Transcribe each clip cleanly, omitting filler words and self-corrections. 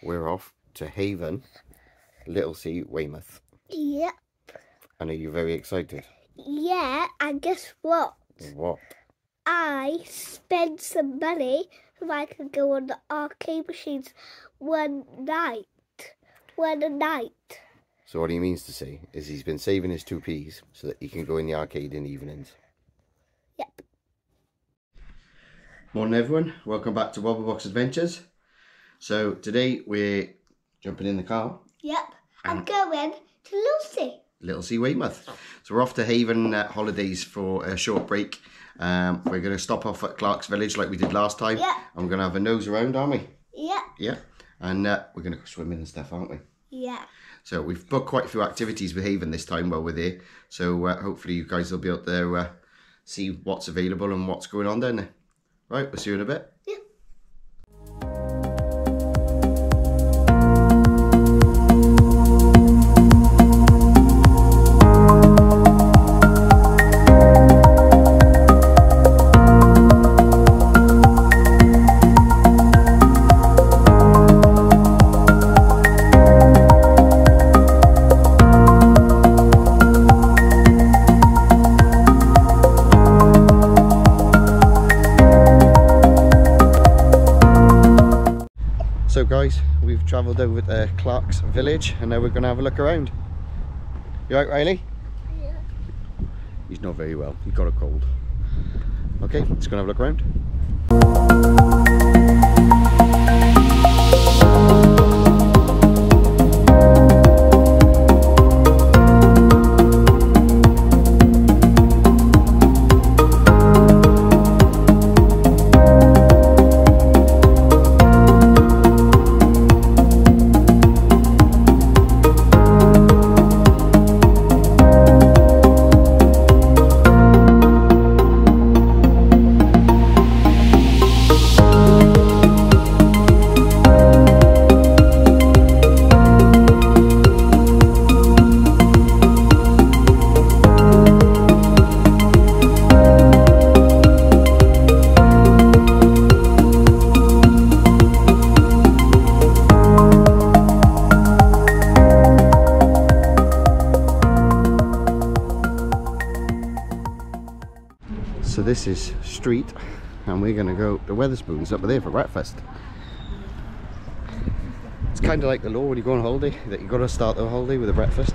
we're off to Haven Littlesea Weymouth. Yep. And are you very excited? Yeah, and guess what? What? I spent some money so I could go on the arcade machines one night. So what he means to say is he's been saving his 2p's so that he can go in the arcade in the evenings. Yep. Morning everyone, welcome back to Wobbleboxadventures. So today we're jumping in the car. Yep. I'm going to Littlesea Weymouth. So we're off to Haven holidays for a short break. We're going to stop off at Clark's Village like we did last time. Yep. And we're going to have a nose around, aren't we? Yep. Yeah. And we're going to go swimming and stuff, aren't we? Yeah. So we've booked quite a few activities with Haven this time while we're there. So hopefully you guys will be able to see what's available and what's going on down there. Right, we'll see you in a bit. Yeah. So guys, we've travelled over to Clark's Village and now we're going to have a look around. You alright, Riley? Yeah. He's not very well, he's got a cold. Okay, let's go and have a look around. So this is street and we're going to go to Wetherspoons up there for breakfast. It's kind of like the law when you go on holiday, that you've got to start the holiday with a breakfast.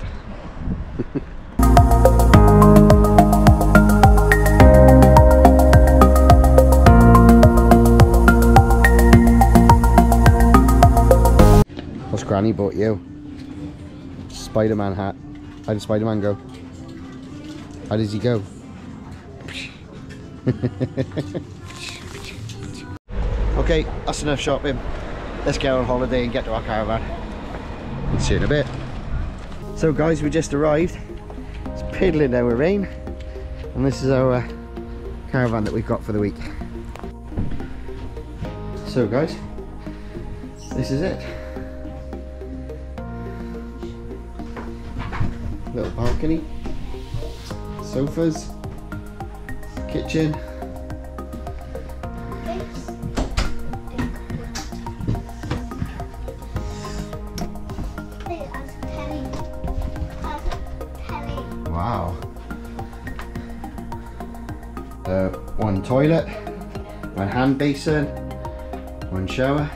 What's Granny bought you? Spider-Man hat. How did Spider-Man go? How does he go? Okay, that's enough shopping. Let's get on holiday and get to our caravan. See you in a bit. So guys, we just arrived. It's piddling down with rain and this is our caravan that we've got for the week. So guys, this is it. Little balcony, sofas, kitchen. Wow. One toilet, one hand basin, one shower.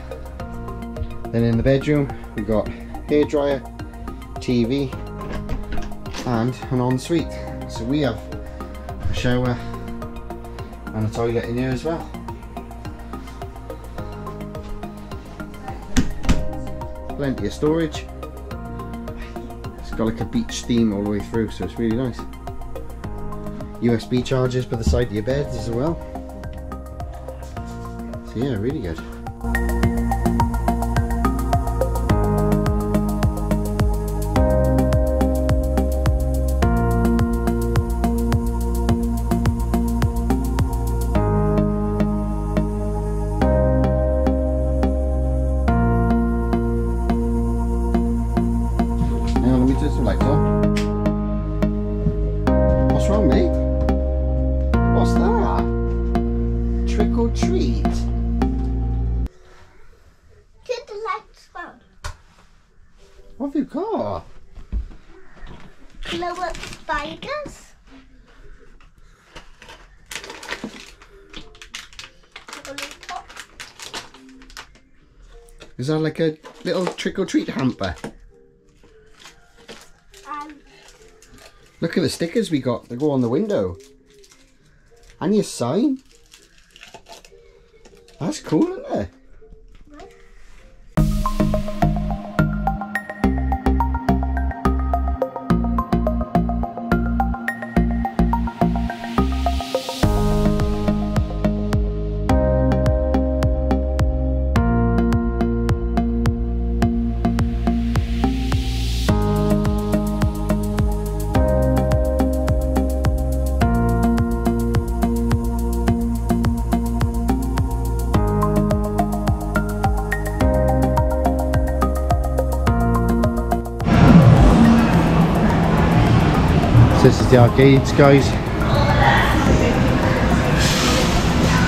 Then in the bedroom we've got hairdryer, TV and an ensuite. So we have a shower and a toilet in here as well. Plenty of storage. It's got like a beach theme all the way through, so it's really nice. USB chargers by the side of your beds as well. So yeah, really good. Lights on. What's wrong, mate? What's that? Trick or treat? Turn the lights on. new car. Blow up spiders. Is that like a little trick-or-treat hamper? Look at the stickers we got. They go on the window. And your sign. That's cool, isn't it? This is the arcades, guys,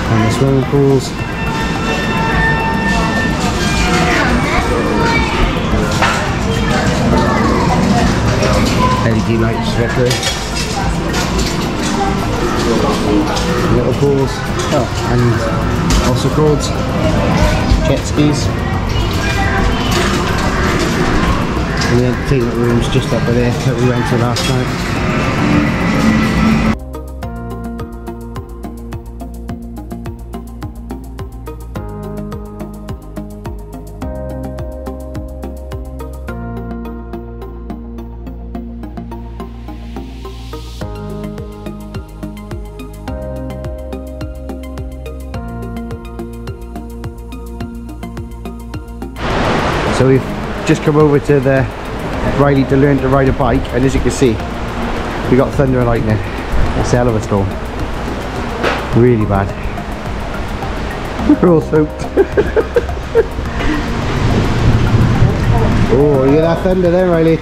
and the swimming pools. LED lights, flickering. Little pools, and also called jet skis. And the entertainment room's just up there that we went to last night. So we've just come over to the Riley to learn to ride a bike, and as you can see, we got thunder and lightning. It's a hell of a storm. Really bad. We're all soaked. Oh, you hear that thunder there, Riley?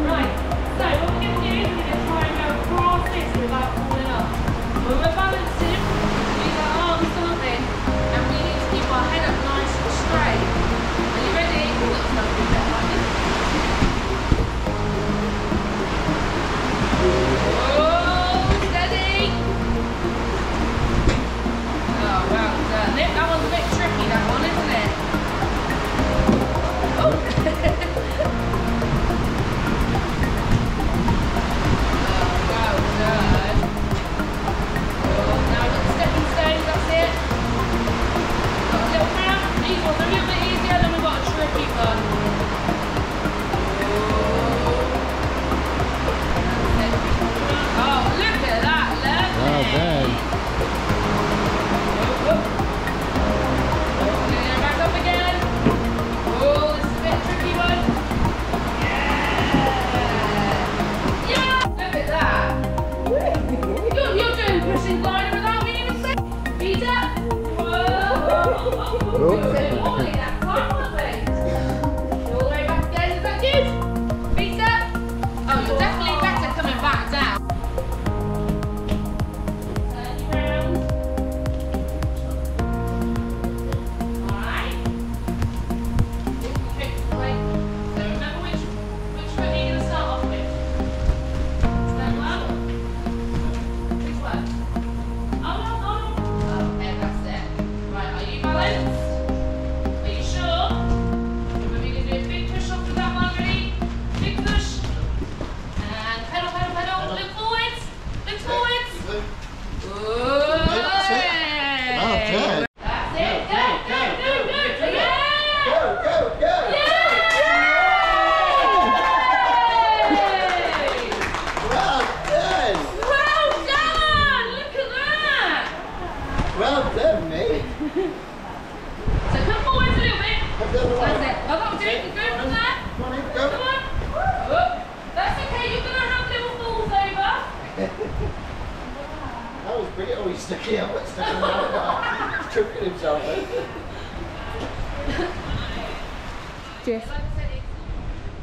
Right, so what we're going to do is we're going to try and go across this without falling off. When we're balancing, use our arms something, and we need to keep our head up nice and straight. Are you ready? That's not good, that like this. Oh, steady! Oh, well done. That one's a bit tricky, that one, isn't it? Oh!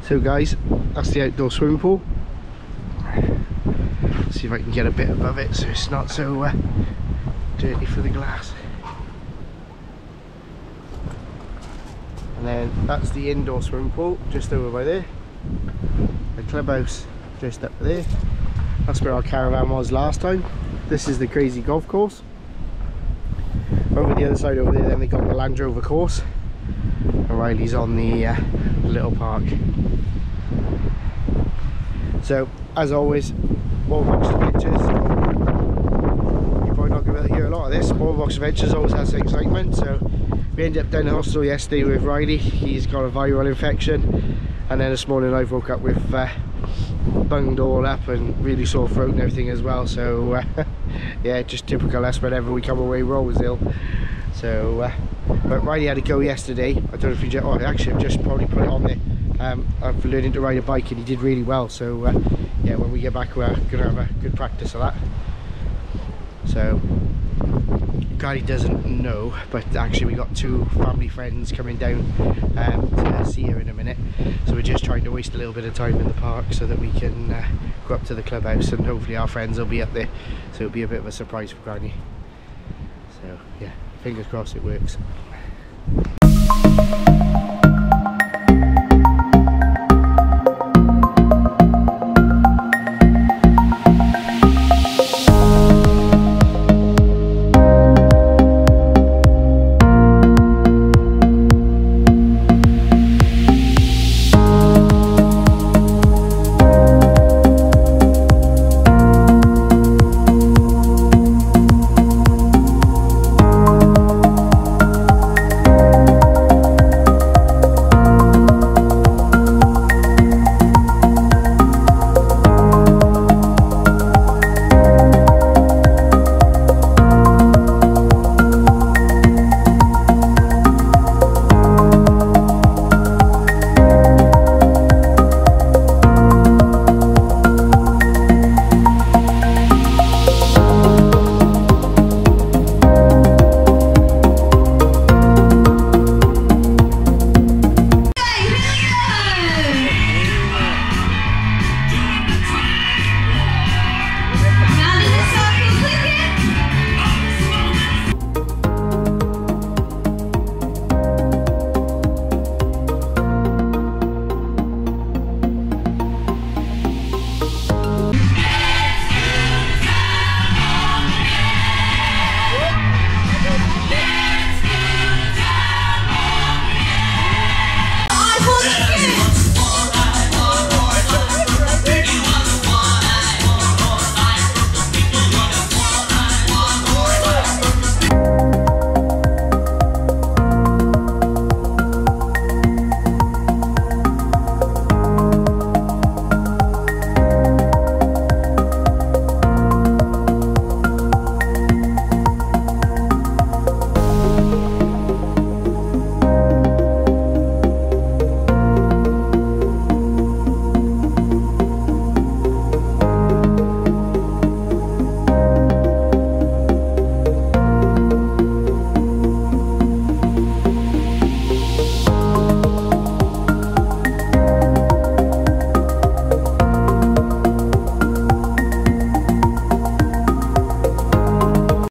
So guys, that's the outdoor swimming pool. See if I can get a bit above it so it's not so dirty for the glass. And then that's the indoor swimming pool just over by there. The clubhouse just up there. That's where our caravan was last time. This is the crazy golf course. Over the other side over there, then they got the Land Rover course. And Riley's on the little park. So, as always, Wobbleboxadventures. You're probably not going to hear a lot of this. Wobbleboxadventures always has excitement. So, we ended up down the hospital yesterday with Riley. He's got a viral infection. And then this morning I woke up with bunged all up and really sore throat and everything as well. So, yeah, just typical us. Whenever we come away, we're always ill. So, but Riley had to go yesterday. I don't know if you just, oh, actually I've just probably put it on there. I've learned to ride a bike and he did really well. So, yeah, when we get back we're going to have a good practice of that. So, Gary doesn't know, but actually we got 2 family friends coming down to see her in a minute. So we're just trying to waste a little bit of time in the park so that we can go up to the clubhouse and hopefully our friends will be up there. So it'll be a bit of a surprise for Granny. So yeah, fingers crossed it works.